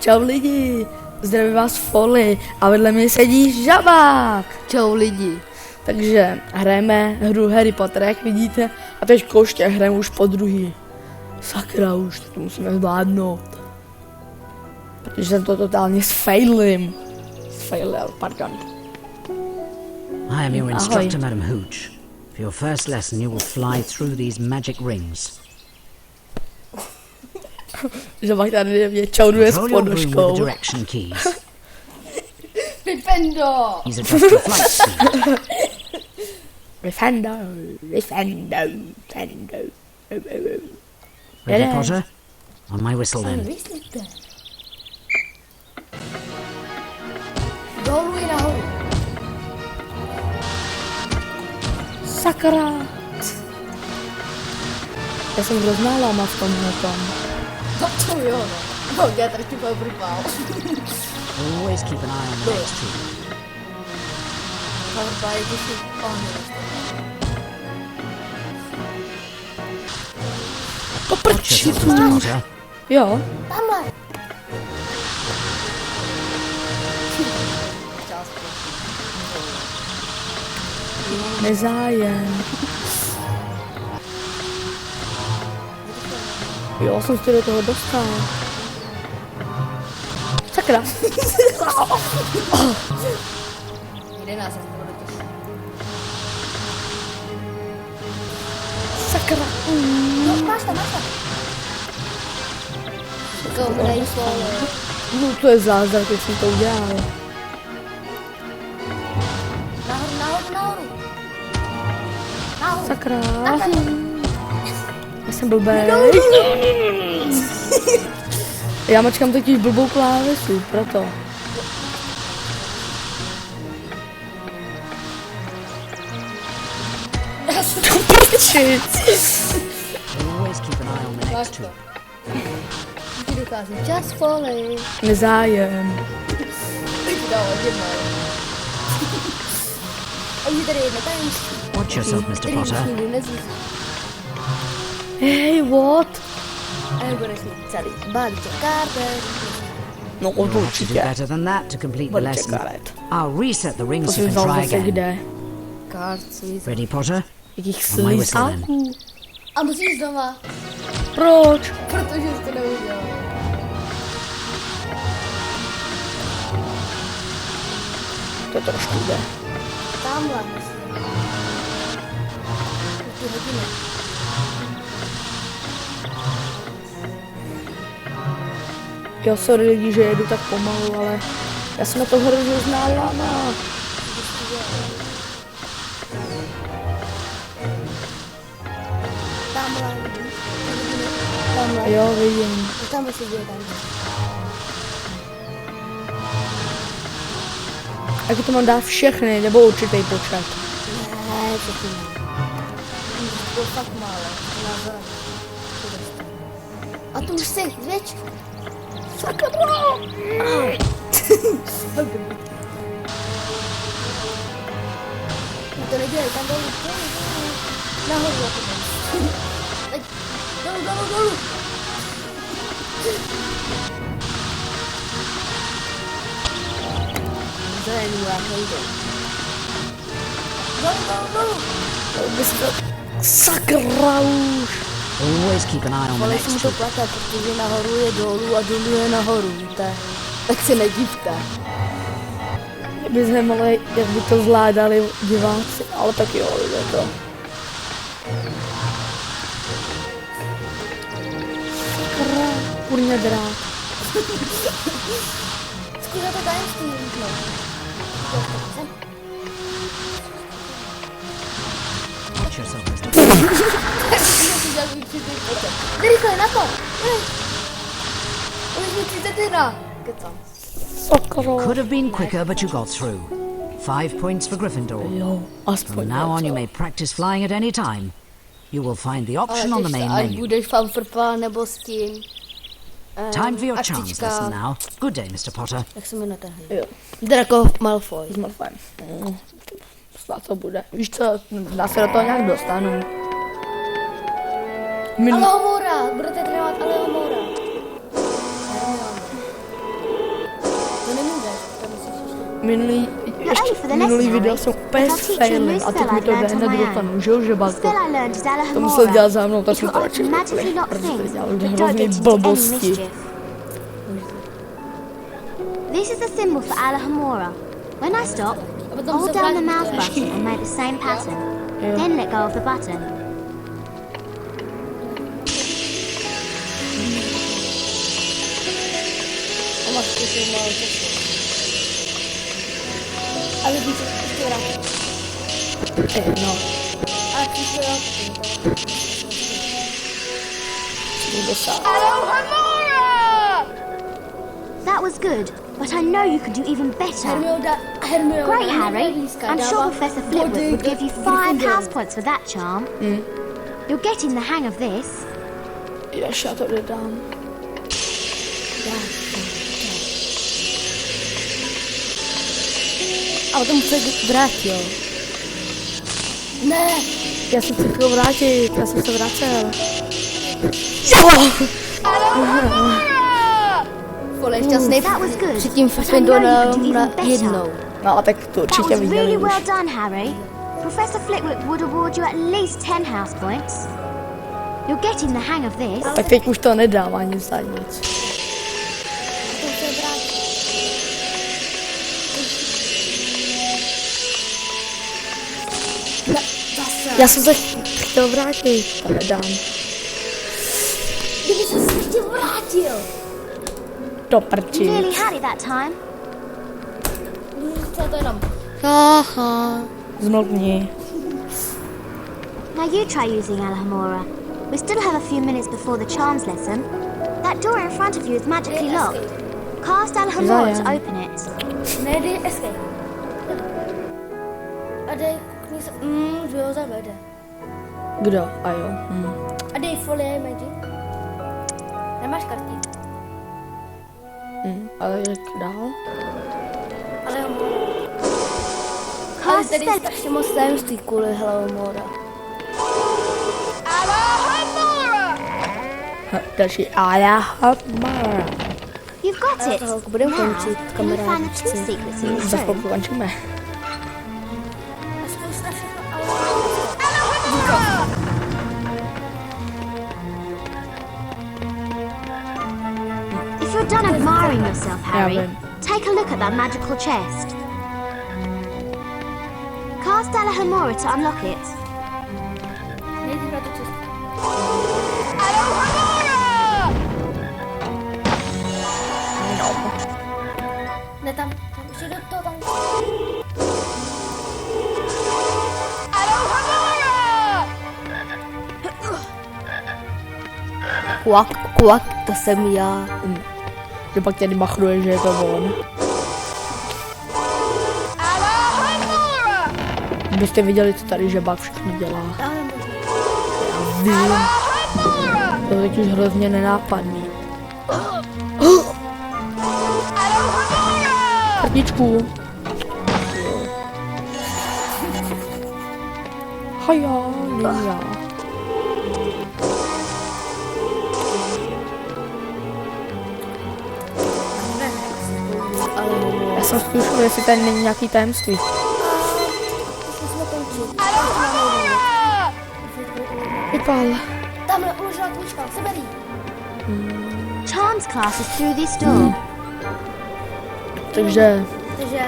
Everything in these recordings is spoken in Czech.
Čau lidi, zdravím vás Folly a vedle mě sedí Žabák. Čau lidi. Takže hrajeme hru Harry Potter, jak vidíte, a teď ještě hrajeme už po druhý. Sakra, už to musíme zvládnout. Protože jsem to totálně sfailil, pardon. I am your instructor, Madam Hooch. For your first lesson, you will fly through these magic rings. Žabák tady mě čauduje s Control your room with the ponožkou. direction keys. Defendo! These adjust your flight speed. Defendo. Ready, Potter? On my whistle then. Myslíte? Dolů i nahoru. Sakra. Já jsem hrozná láma v tomhle tom. No to jo, no. No, já tady ti byl brval. Always keep an eye on the next two. Barba, je to si Watch yourself, Mr. Potter. Jo. Tamhle. Nezájem. Jo, jsem se do toho dostal. Sakra. 11 jsem to dotočil. Sakra. No, máš tam. Go, dej slovo. No to je zázrak, jak jsem to udělal. Nahoru. Sakra. Já jsem blbej. Já mačkám totiž blbou klávesu, proto. Já jsem Shit. Always keep an eye on the next two. ti dokážu. Just folly. Nezájem. Teď dala jedno. A už je tady jedno tajemství. Watch yourself, Mr. Který Potter. už nikdy nezvíš. Hey, what? A nebudeš mít celý balíček kartek. No You'll have to do určitě. better than that to complete the Balíček lesson. karet. I'll reset the To rings so jsem you vzal can try zase again. kde? Kart, svíz. Ready, Potter? Jakých On my whistle then. slizáků? A musíš znova, Proč? protože jsi to neudělal. To trošku jde. Tamhle musím. Ty hodiny. Jo, sorry lidi, že jedu tak pomalu, ale já jsem na to hrozná láma. Tamhle. Tamhle. Jo, vidím. Tamhle se děje tam. Jak to mám dát všechny, nebo určitý počet? Ne, co ty ne. To bylo fakt málo. Názor. A tu už si, zvětš. Sakra! No to nedělej, tam dolů. Nahoru jako tam. Teď. Dolů. Zelený jak nejde. Dolů. Sakra už! Always keep an eye on the Ale next jsem two. to plakat, protože nahoru je dolů a dolů je nahoru, víte? Tak se nedivte. Mě by zajímalo, jak by to zvládali diváci, ale tak jo, jde to. Sakra, kurňa drát. Zkus na to tajemství líknout. Watch yourself, Mr. Potter. Rychle, na to! Už mi 31. Kecám. Sakra. Could have been quicker, but you got through. 5 points for Gryffindor. Jo, aspoň From now on, you něco. may practice flying at any time. You will find the option on the main Ať menu. budeš fanfrpa nebo s tím. Time for your charms aktička. lesson now. Good day, Mr. Potter. Jak se jmenuje tenhle? Jo, Draco Malfoy. s Malfoyem. Snad to bude. Víš co, dá se do toho nějak dostanu. Alohomora! Budete trénovat Alohomora. minulý video jsem úplně sfailil a teď mi to jde hned dostanu, že jo, žebalko. To musel dělat za mnou, tak jsem to radši vypli, protože dělal hrozný blbosti. This is the symbol for Alohomora. When I stop, hold down the mouse button and make the same pattern. Then let go of the button. Ale víš, ještě vrátit. No. Ale příště vrátit. That was good, but I know you could do even better. Great, Harry. I'm sure Professor Flitwick would give you 5 house points for that charm. You're getting the hang of this. Ještě já to dodám. Ale tomu se vrátil. Ne! Já jsem se chtěl vrátit, já jsem se vracel. Jo! Vole, šťastný That was good, před tím but I Fafendo know you could do na even better. jednou. No a tak to That určitě was viděli really už. well done, Harry. Professor Flitwick would award you at least 10 house points. You're getting the hang of this. Tak teď už to nedám ani za nic. Já jsem se chtěl vrátit, to nedám. Kdyby se ještě vrátil. Do prči. Nearly had it that time. Co to jenom? Haha. Zmlkni. Now you try using Alohomora. We still have a few minutes before the charms lesson. That door in front of you is magically locked. Cast Alohomora to open it. Nejde escape. A dej, koukni se, ho zavede. Kdo? A jo. A dej folie magic. Nemáš karty. Ale jak dál? Ale Ale Cast tady je spell. strašně moc tajemství kvůli Alohomora. Další Alohomora. You've got it. Holku, budeme Now, končit, can you kamarádi. find the two secrets in the Za room? chvilku končíme. If you're done admiring yourself, Harry, vím. take a look at that magical chest. Cast Alohomora to unlock it. Nejdřív na to cestu. Ne tam, ještě do toho tam. Kuak, to jsem já. Že pak tady machruje, že je to on. Kdybyste viděli, co tady žebák všechno dělá. Já vím. To je totiž hrozně nenápadný. Krtičku. Haja, linja. Já jsem zkoušel, jestli tady není nějaký tajemství. Vypal. Tamhle uložila kůžka, seberí. Charms class is through this door. Takže Takže...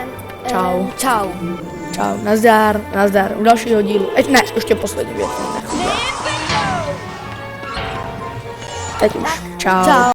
Čau. Čau. čau, nazdar, u dalšího dílu. Ne, ještě poslední věc. Teď už. Čau. Čau.